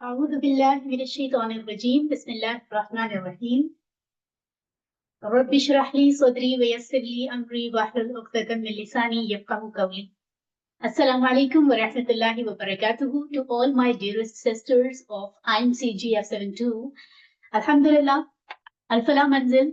أعوذ بالله من الشيطان الرجيم بسم الله الرحمن الرحيم رب اشرح لي صدري ويسر لي أمري واحلل عقدة من لساني يفقهوا قولي. Assalamu alaikum wa rahmatullahi wa barakatuhu to all my dearest sisters of IMCG F72. Alhamdulillah, Al-Falah Manzil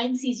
IMCG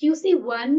QC1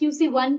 QC1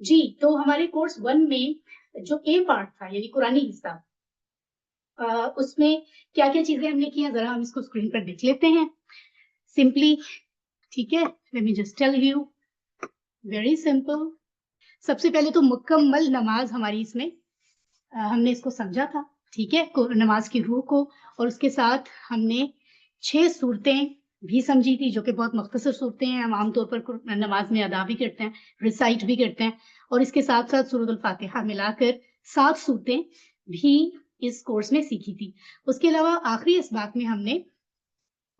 جی تو ہمارے کورس 1 میں جو اے پارٹ تھا یعنی قرآنی حصہ، اس میں کیا کیا چیزیں ہم نے کی ہیں ذرا ہم اس کو اسکرین پر دیکھ لیتے ہیں سمپلی. ٹھیک ہے، let me just tell you very simple. سب سے پہلے تو مکمل نماز ہماری اس میں ہم نے اس کو سمجھا تھا. ٹھیک ہے، نماز کی روح کو، اور اس کے ساتھ ہم نے 6 صورتیں بھی سمجھی تھی جو کہ بہت مختصر صورتیں ہیں. ہم عام طور پر نماز میں ادا بھی کرتے ہیں، ریسائٹ بھی کرتے ہیں، اور اس کے ساتھ ساتھ سورۃ الفاتحہ ملا کر 7 صورتیں بھی اس کورس میں سیکھی تھی. اس کے علاوہ آخری اسباق میں ہم نے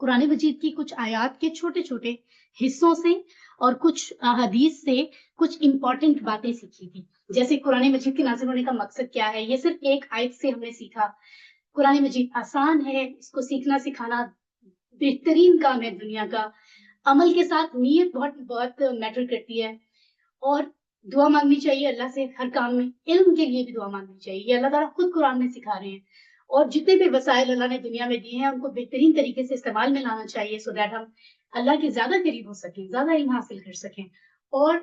قرآن مجید کی کچھ آیات کے چھوٹے چھوٹے حصوں سے اور کچھ حدیث سے کچھ امپورٹنٹ باتیں سیکھی تھی. جیسے قرآن مجید کے نازل ہونے کا مقصد کیا ہے، یہ صرف ایک آیت سے ہم نے سیکھا. قرآن مجید آسان ہے، اس کو سیکھنا سکھانا بہترین کام ہے دنیا کا. عمل کے ساتھ نیت بہت بہت میٹر کرتی ہے، اور دعا مانگنی چاہیے اللہ سے ہر کام میں. علم کے لیے بھی دعا مانگنی چاہیے، یہ اللہ تعالیٰ خود قرآن میں سکھا رہے ہیں. اور جتنے بھی وسائل اللہ نے دنیا میں دیے ہیں ان کو بہترین طریقے سے استعمال میں لانا چاہیے، سو دیٹ ہم اللہ کے زیادہ قریب ہو سکیں، زیادہ علم حاصل کر سکیں، اور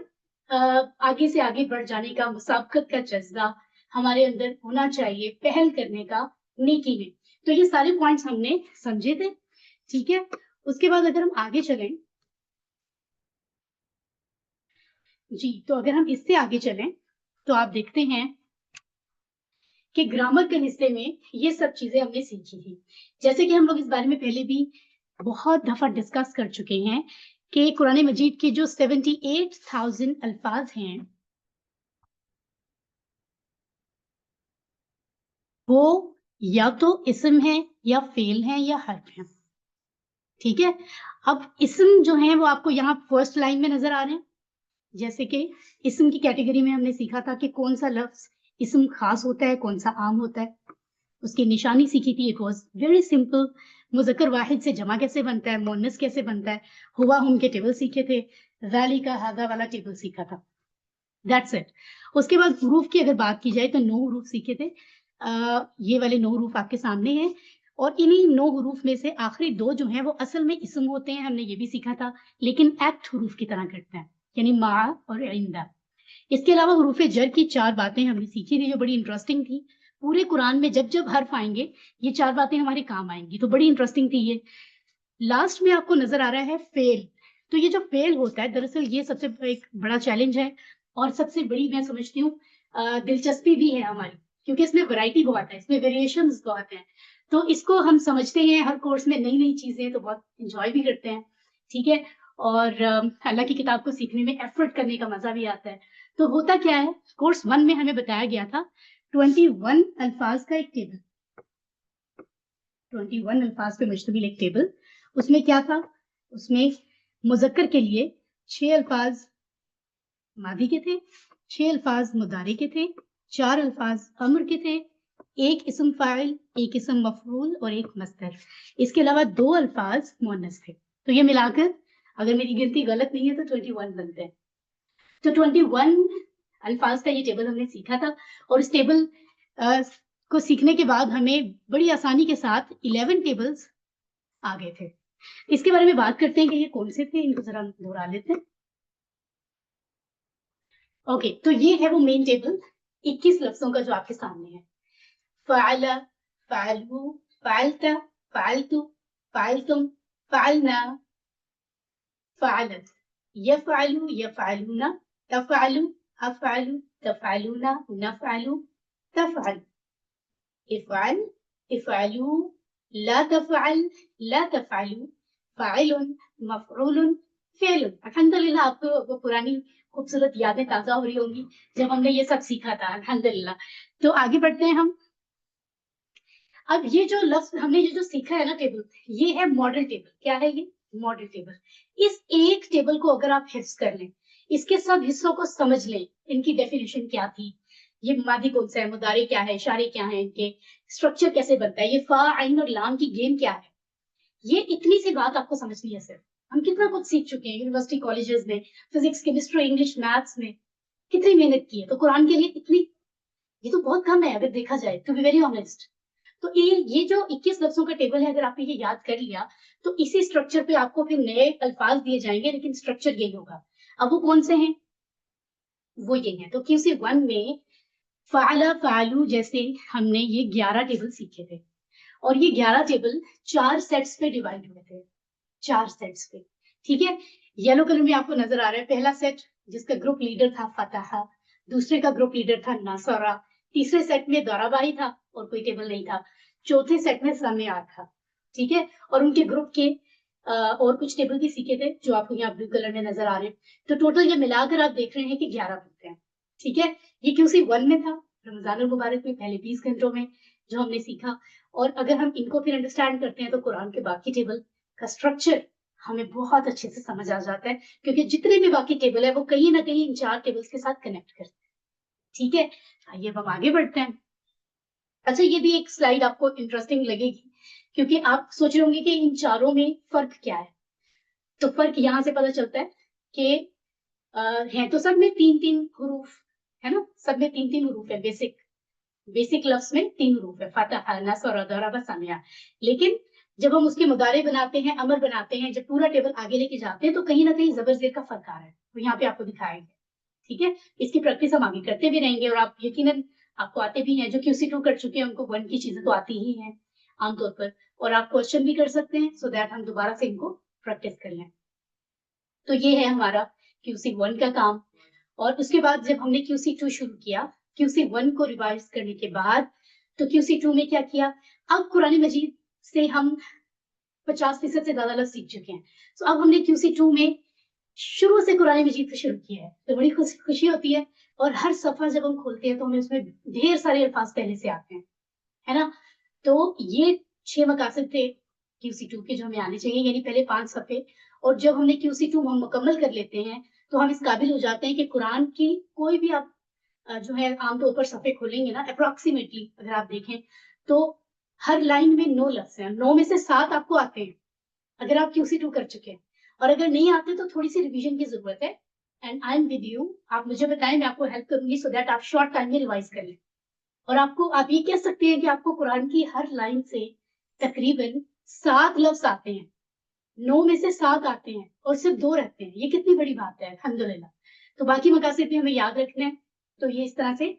آگے سے آگے بڑھ جانے کا، مسابقت کا جذبہ ہمارے اندر ہونا چاہیے، پہل کرنے کا نیکی میں. تو یہ سارے پوائنٹس ہم نے سمجھے تھے. ٹھیک ہے، اس کے بعد اگر ہم آگے چلیں، جی تو اگر ہم اس سے آگے چلیں تو آپ دیکھتے ہیں کہ گرامر کے حصے میں یہ سب چیزیں ہم نے سیکھی تھی. جیسے کہ ہم لوگ اس بارے میں پہلے بھی بہت دفعہ ڈسکس کر چکے ہیں کہ قرآن مجید کے جو 78,000 الفاظ ہیں وہ یا تو اسم ہے یا فعل ہیں یا حرف ہیں. ٹھیک ہے، اب اسم جو ہیں وہ آپ کو یہاں فرسٹ لائن میں نظر آ رہے ہیں. جیسے کہ اسم کی کیٹیگری میں ہم نے سیکھا تھا کہ کون سا لفظ اسم خاص ہوتا ہے، کون سا عام ہوتا ہے. اس کی نشانی سیکھی تھی. It was very simple. مذکر واحد سے جمع کیسے بنتا ہے، مؤنث کیسے بنتا ہے، ہوا ہم کے ٹیبل سیکھے تھے، ذالک ھذا والا ٹیبل سیکھا تھا. That's it. اس کے بعد حروف کی اگر بات کی جائے تو 9 حروف سیکھے تھے. یہ والے 9 حروف آپ کے سامنے ہیں، اور انہی 9 حروف میں سے آخری 2 جو ہیں وہ اصل میں اسم ہوتے ہیں. ہم نے یہ بھی سیکھا تھا، لیکن ایکٹ حروف کی طرح کرتے ہیں، یعنی ما اور عندہ. اس کے علاوہ حروف جر کی 4 باتیں ہم نے سیکھی تھی جو بڑی انٹرسٹنگ تھی. پورے قرآن میں جب جب حرف آئیں گے یہ 4 باتیں ہمارے کام آئیں گی، تو بڑی انٹرسٹنگ تھی یہ. لاسٹ میں آپ کو نظر آ رہا ہے فیل. تو یہ جو فیل ہوتا ہے دراصل یہ سب سے ایک بڑا چیلنج ہے، اور سب سے بڑی میں سمجھتی ہوں دلچسپی بھی ہے ہماری، کیونکہ اس میں ورائٹی بہت ہے، اس میں ویریشنز بہت ہیں. تو اس کو ہم سمجھتے ہیں ہر کورس میں نئی نئی چیزیں، تو بہت انجوائے بھی کرتے ہیں. ٹھیک ہے، اور اللہ کی کتاب کو سیکھنے میں ایفرٹ کرنے کا مزہ بھی آتا ہے. تو ہوتا کیا ہے، کورس 1 میں ہمیں بتایا گیا تھا 21 الفاظ کا ایک ٹیبل، 21 الفاظ پہ مشتمل ایک ٹیبل. اس میں کیا تھا، اس میں مذکر کے لیے 6 الفاظ ماضی کے تھے، 6 الفاظ مضارع کے تھے، 4 الفاظ امر کے تھے، 1 اسم فاعل، 1 اسم مفعول اور 1 مصدر. اس کے علاوہ 2 الفاظ مؤنث تھے. تو یہ ملا کر اگر میری گنتی غلط نہیں ہے تو 21 بنتے ہیں. تو 21 الفاظ کا یہ ٹیبل ہم نے سیکھا تھا، اور اس ٹیبل کو سیکھنے کے بعد ہمیں بڑی آسانی کے ساتھ 11 ٹیبلز آ گئے تھے. اس کے بارے میں بات کرتے ہیں کہ یہ کون سے تھے، ان کو ذرا دہرا لیتے ہیں. اوکے، تو یہ ہے وہ مین ٹیبل 21 لفظوں کا جو آپ کے سامنے ہے. فعل، فعلو، فعلت، فعلتو، فعلتم، فعلنا، فعلت، يفعل، يفعلون، تفعل، أفعل، تفعلون، نفعل، تفعل، افعل، افعلوا، لا تفعل، لا تفعلوا، فاعل، مفعول، فعل. الحمدللہ آپ کو وہ پرانی خوبصورت یادیں تازہ ہو رہی ہوں گی جب ہم نے یہ سب سیکھا تھا. الحمدللہ. تو آگے بڑھتے ہیں ہم. اب یہ جو لفظ ہم نے یہ جو سیکھا ہے نا ٹیبل، یہ ہے ماڈل ٹیبل. کیا ہے یہ؟ Model table. اس ایک ٹیبل کو اگر آپ حفظ کر لیں، اس کے سب حصوں کو سمجھ لیں، ان کی ڈیفینیشن کیا تھی، یہ ماضی کون سا ہے، مضارع کیا ہے، اشارے کیا ہیں، ان کے اسٹرکچر کیسے بنتا ہے، یہ فا عین اور لام کی گیم کیا ہے، یہ اتنی سی بات آپ کو سمجھنی ہے. صرف ہم کتنا کچھ سیکھ چکے ہیں یونیورسٹی کالجز میں، فزکس، کیمسٹری، انگلش، میتھس میں کتنی محنت کی ہے. تو قرآن کے لیے اتنی، یہ تو بہت کم ہے اگر دیکھا جائے، ٹو بی ویری آنےسٹ. تو یہ جو 21 لفظوں کا ٹیبل ہے، اگر آپ نے یہ یاد کر لیا تو اسی اسٹرکچر پہ آپ کو پھر نئے الفاظ دیے جائیں گے، لیکن اسٹرکچر یہی ہوگا. اب وہ کون سے ہیں؟ وہ یہ ہے. تو QC1 میں فعلا فعلو جیسے ہم نے یہ 11 ٹیبل سیکھے تھے اور یہ 11 ٹیبل 4 سیٹس پہ ڈیوائڈ ہوئے تھے, 4 سیٹس پہ. ٹھیک ہے, یلو کلر میں آپ کو نظر آ رہا ہے پہلا سیٹ جس کا گروپ لیڈر تھا فتح, دوسرے کا گروپ لیڈر تھا ناصرہ, تیسرے سیٹ میں دورابائی تھا اور کوئی ٹیبل نہیں تھا, چوتھے سیٹ میں سمیع تھا. ٹھیک ہے, اور ان کے گروپ کے اور کچھ ٹیبل بھی سیکھے تھے جو آپ کو یہاں بلو کلر میں نظر آ رہے ہیں. تو ٹوٹل یہ ملا کر آپ دیکھ رہے ہیں کہ 11 بنتے ہیں. ٹھیک ہے, یہ QC1 میں تھا, رمضان المبارک میں پہلے 20 گھنٹوں میں جو ہم نے سیکھا. اور اگر ہم ان کو پھر انڈرسٹینڈ کرتے ہیں تو قرآن کے باقی ٹیبل کا اسٹرکچر ہمیں بہت اچھے سے سمجھ آ جاتا ہے, کیونکہ جتنے بھی باقی ٹیبل ہے وہ کہیں نہ کہیں ان 4 ٹیبلز کے ساتھ کنیکٹ کرتے ہیں. ٹھیک ہے, آئیے اب ہم آگے بڑھتے ہیں. اچھا, یہ بھی ایک سلائیڈ آپ کو انٹرسٹنگ لگے گی کیونکہ آپ سوچ رہے ہوں گے کہ ان چاروں میں فرق کیا ہے. تو فرق یہاں سے پتہ چلتا ہے کہ ہیں تو سب میں 3 حروف ہے نا, سب میں 3 حروف ہے. بیسک لفظ میں 3 حروف ہے, فتح, نصر, ضرب, سمیع. لیکن جب ہم اس کے مضارع بناتے ہیں, امر بناتے ہیں, جب پورا ٹیبل آگے لے کے جاتے ہیں تو کہیں نہ کہیں زبر زیر کا فرق آ رہا ہے. تو یہاں پہ آپ کو دکھائیں گے. ٹھیک ہے, اس کی پریکٹس ہم آگے کرتے بھی رہیں گے اور آپ یقیناً آپ کو آتے بھی ہیں جو QC2 کر چکے ہیں ان کو 1 کی چیزیں تو آتی ہی ہیں عام طور پر, اور آپ کوشچن بھی کر سکتے ہیں سو دیٹ ہم دوبارہ سے ان کو پریکٹس کر لیں. تو یہ ہے ہمارا QC1 کا کام. اور اس کے بعد جب ہم نے QC2 شروع کیا, QC1 کو ریوائز کرنے کے بعد تو QC2 میں کیا کیا, اب قرآن مجید سے ہم 50% سے زیادہ لفظ سیکھ چکے ہیں. تو اب ہم نے QC2 میں شروع سے قرآن مجید کو شروع کیا ہے, تو بڑی خوشی ہوتی ہے. اور ہر صفحہ جب ہم کھولتے ہیں تو ہمیں اس میں ڈھیر سارے الفاظ پہلے سے آتے ہیں, ہے نا. تو یہ 6 مقاصد تھے QC2 کے جو ہمیں آنے چاہیے, یعنی پہلے 5 صفحے. اور جب ہم نے QC2 ہم مکمل کر لیتے ہیں تو ہم اس قابل ہو جاتے ہیں کہ قرآن کی کوئی بھی آپ جو ہے عام طور پر صفحے کھولیں گے نا, اپروکسیمیٹلی اگر آپ دیکھیں تو ہر لائن میں 9 لفظ ہیں, 9 میں سے 7 آپ کو آتے ہیں اگر آپ QC2 کر چکے ہیں, اور اگر نہیں آتے تو تھوڑی سی ریویژن کی ضرورت ہے. And I am with you, آپ مجھے بتائیں, میں آپ کو ہیلپ کروں گی سو دیٹ آپ شارٹ ٹائم میں ریوائز کر لیں. اور آپ یہ کہہ سکتے ہیں کہ آپ کو قرآن کی ہر لائن سے تقریباً 7 لفظ آتے ہیں, 9 میں سے 7 آتے ہیں اور صرف 2 رہتے ہیں. یہ کتنی بڑی بات ہے, الحمدللہ. تو باقی مقاصد بھی ہمیں یاد رکھنا ہے. تو یہ اس طرح سے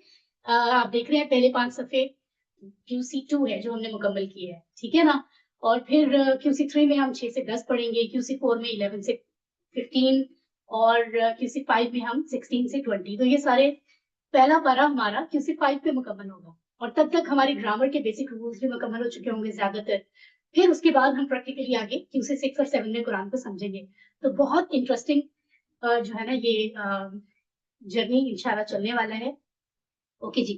آپ دیکھ رہے ہیں پہلے 5 صفحے QC2 ہے جو ہم نے مکمل کی ہے. ٹھیک ہے نا. اور پھر QC3 میں ہم 6 سے 10 پڑھیں گے, QC4 میں 11 سے 15 اور QC5 میں ہم 16 سے 20. تو یہ سارے پہلا پارا ہمارا QC5 پہ مکمل ہوگا, اور تب تک ہماری گرامر کے بیسک رولز بھی مکمل ہو چکے ہوں گے زیادہ تر. پھر اس کے بعد ہم پریکٹیکلی آگے QC6 اور 7 میں قرآن کو سمجھیں گے. تو بہت انٹرسٹنگ جو ہے نا یہ جرنی انشاءاللہ چلنے والا ہے. اوکے جی,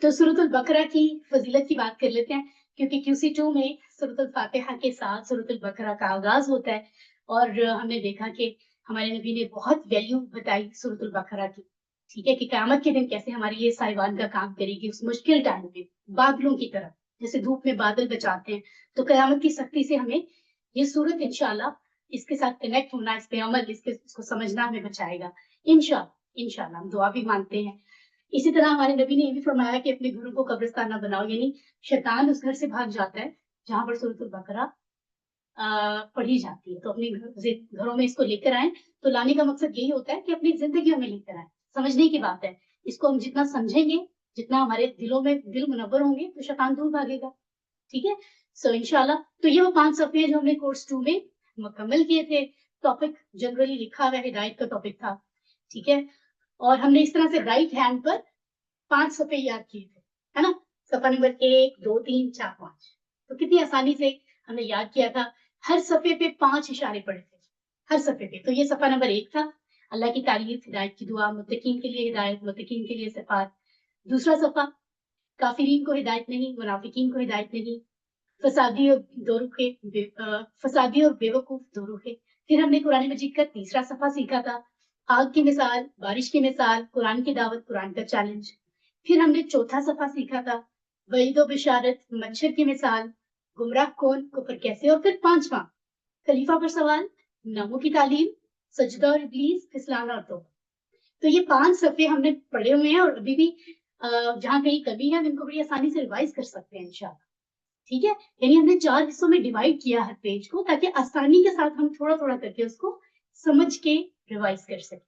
تو سورۃ البقرہ کی فضیلت کی بات کر لیتے ہیں, کیونکہ QC2 میں سورۃ الفاتحہ کے ساتھ سورۃ البقرہ کا آغاز ہوتا ہے. اور ہم نے دیکھا کہ ہمارے نبی نے بہت ویلیو بتائی سورۃ البقرہ کی. ٹھیک ہے, کہ قیامت کے دن کیسے ہماری یہ سائبان کا کام کرے گی اس مشکل ٹائم میں, بادلوں کی طرح جیسے دھوپ میں بادل بچاتے ہیں, تو قیامت کی سختی سے ہمیں یہ صورت انشاءاللہ اس کے ساتھ کنیکٹ ہونا, اس پہ عمل, اس کو سمجھنا ہمیں بچائے گا انشاءاللہ. ہم دعا بھی مانتے ہیں. اسی طرح ہمارے نبی نے یہ بھی فرمایا کہ اپنے گھروں کو قبرستان نہ بناؤ, یعنی شیطان اس گھر سے بھاگ جاتا ہے جہاں پر سورۃ البقرہ پڑھی جاتی ہے. تو اپنے گھروں میں اس کو لے کر آئیں. تو لانے کا مقصد یہی ہوتا ہے کہ اپنی زندگیوں میں لے کر آئیں. سمجھنے کی بات ہے, اس کو ہم جتنا سمجھیں گے, جتنا ہمارے دلوں میں دل منور ہوں گے, تو شیطان دور بھاگے گا. ٹھیک ہے, سو انشاءاللہ. تو یہ وہ 5 صفحے جو ہم نے کورس 2 میں مکمل کیے تھے. ٹاپک جنرلی لکھا ہوا ہے, ہدایت کا ٹاپک تھا. ٹھیک ہے, اور ہم نے اس طرح سے رائٹ ہینڈ پر 5 صفحے یاد کیے تھے, ہے نا. صفحہ نمبر 1 2 3 4 5, تو کتنی آسانی سے ہم نے یاد کیا تھا. ہر صفحے پہ 5 اشارے پڑے تھے, ہر صفحے پہ. تو یہ صفحہ نمبر 1 تھا, اللہ کی تعریف, ہدایت کی دعا, متقین کے لیے ہدایت, متقین کے لیے صفات. دوسرا صفحہ, کافرین کو ہدایت نہیں, منافقین کو ہدایت نہیں, فسادی اور بے وقوف دو روحے. پھر ہم نے قرآن مجید کا تیسرا صفحہ سیکھا تھا, آگ کی مثال, بارش کی مثال, قرآن کی دعوت, قرآن کا چیلنج. پھر ہم نے چوتھا صفحہ سیکھا تھا, وعید و بشارت, مچھر کی مثال, گمراہ کون, کفر کیسے. اور پھر 5واں, خلیفہ پر سوال, ناموں کی تعلیم, سجدہ اور ابلیس, پھسلانا اور توبہ. تو یہ 5 صفحے ہم نے پڑھے ہوئے ہیں, اور ابھی بھی جہاں کہیں کمی ہے ہم ان کو بڑی آسانی سے ریوائز کر سکتے ہیں انشاءاللہ. ٹھیک ہے, یعنی ہم نے 4 حصوں میں ڈیوائڈ کیا ہر پیج کو, تاکہ آسانی کے ساتھ ہم تھوڑا تھوڑا کر کے اس کو سمجھ کے ریوائز کر سکیں.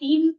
3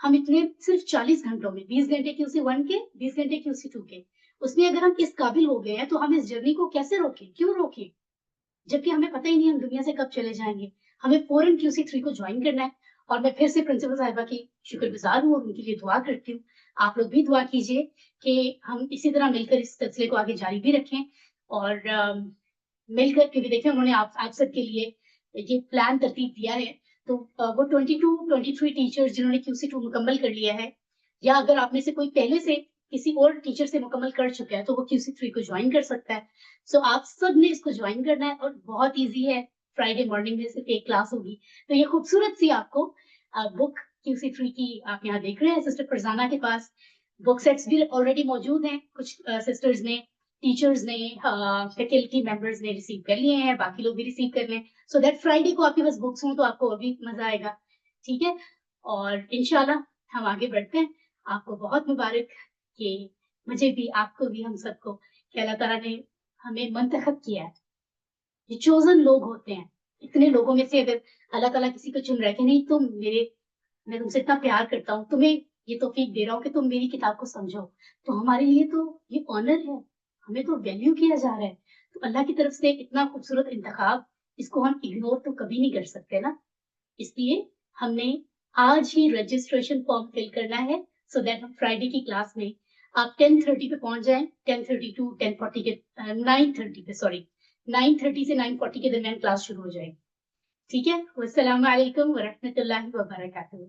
ہم اتنے صرف 40 گھنٹوں میں 20 گھنٹے QC1 کے 20 گھنٹے QC2 کے اس میں اگر ہم اس قابل ہو گئے ہیں تو ہم اس جرنی کو کیسے روکیں, کیوں روکیں, جبکہ ہمیں پتہ ہی نہیں ہم دنیا سے کب چلے جائیں گے. ہمیں فوراً QC3 کو جوائن کرنا ہے. اور میں پھر سے پرنسپل صاحبہ کی شکر گزار ہوں اور ان کے لیے دعا کرتی ہوں. آپ لوگ بھی دعا کیجیے کہ ہم اسی طرح مل کر اس سلسلے کو آگے جاری بھی رکھیں اور مل کر, کیونکہ دیکھیں انہوں نے آپ سب کے لیے یہ پلان ترتیب دیا ہے. تو وہ 22-23 ٹیچر جنہوں نے QC2 مکمل کر لیا ہے, یا اگر آپ میں سے کوئی پہلے سے کسی اور ٹیچر سے مکمل کر چکا ہے تو وہ QC3 کو جوائن کر سکتا ہے. سو آپ سب نے اس کو جوائن کرنا ہے اور بہت ایزی ہے. فرائیڈے مارننگ میں صرف ایک کلاس ہوگی. تو یہ خوبصورت سی آپ کو بک QC3 کی آپ یہاں دیکھ رہے ہیں سسٹر فرزانہ کے پاس. بک سیٹس بھی آلریڈی موجود ہیں, کچھ سسٹرز نے, ٹیچرز نے, فیکلٹی ممبرز نے ریسیو کر لیے ہیں, باقی لوگ بھی ریسیو کر لیں. سو دیٹ فرائیڈے کو آپ کے پاس بکس ہوں تو آپ کو اور بھی مزہ آئے گا. ٹھیک ہے, اور انشاءاللہ ہم آگے بڑھتے ہیں. آپ کو بہت مبارک کہ مجھے بھی, آپ کو بھی, ہم سب کو, کہ اللہ تعالیٰ نے ہمیں منتخب کیا ہے. یہ چوزن لوگ ہوتے ہیں. اتنے لوگوں میں سے اگر اللہ تعالیٰ کسی کو چن رہا ہے کہ نہیں تم میں تم سے اتنا پیار کرتا ہوں, تمہیں یہ توفیق دے رہا ہوں کہ تم میری کتاب کو سمجھو, تو ہمارے لیے تو یہ آنر ہے, ہمیں تو ویلیو کیا جا رہا ہے. تو اللہ کی طرف سے اتنا خوبصورت انتخاب, اس کو ہم اگنور تو کبھی نہیں کر سکتے نا. اس لیے ہم نے آج ہی رجسٹریشن فارم فل کرنا ہے, سو دیٹ ہم فرائیڈے کی کلاس میں آپ 10:30 پہ پہنچ جائیں. 10:30 to 10:40 کے 9:30 پہ, سوری 9:30 سے 9:40 کے درمیان کلاس شروع ہو جائے. ٹھیک ہے, والسلام علیکم ورحمۃ اللہ وبرکاتہ.